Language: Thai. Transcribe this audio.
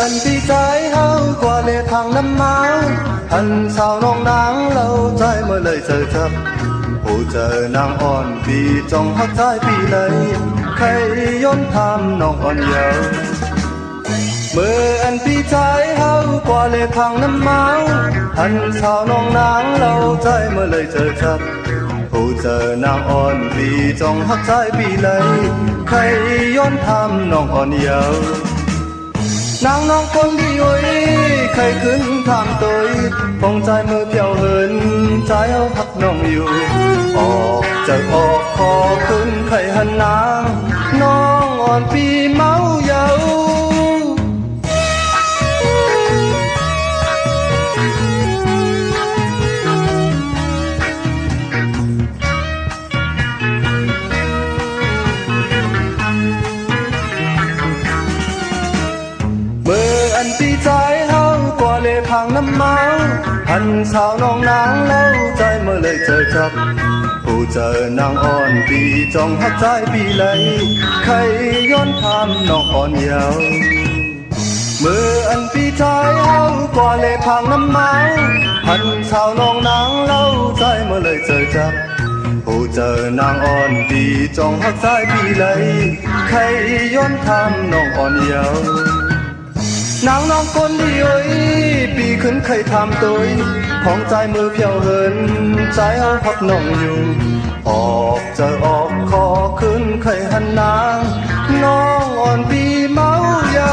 อันพี่ใจเฮากว่าเลทางน้ำเมาหันสาวน้องนางเล่าใจเมื่อเลยเจอจับผู้เจอนางอ่อนปีจงหักใจปีเลยใครย้อนทำน้องอ่อนเยาว์เมื่ออันพี่ใจเฮากว่าเลทางน้ำเมาหันสาวน้องนางเล่าใจเมื่อเลยเจอจับผู้เจอนางอ่อนปีจงหักใจปีเลยใครย้อนทำน้องอ่อนเยาว์นางน้องคนดีโอ้ยใครขึ้นทางตัวฟองใจมือเพียวเหินใจเอาพักน้องอยู่ออกจะออกขอขึ้นใครหันนางน้องอ่อนปีเมาเยาเมื่ออันตีใจเฮากว่าเลทางน้ำเมาหันสาวน้องนางเล่าใจเมื่อเลยเจอจับผู้เจอนางอ่อนปีจองหักใจปีเลยใครย้อนทำน้องอ่อนเยาว์เมื่ออันปีใจเฮากว่าเลทางน้ำเมาหันสาวน้องนางเล่าใจเมื่อเลยเจอจับผู้เจอนางอ่อนปีจองหักใจปีเลยใครย้อนทำน้องอ่อนเยาว์นางน้องคนดีโอ้ยปีขึ้นเคยทำตัวของใจมือเพียวเหินใจเอาพักน้องอยู่ออกจะออกขอขึ้นเคยหันนางน้องอ่อนปีเมาเยา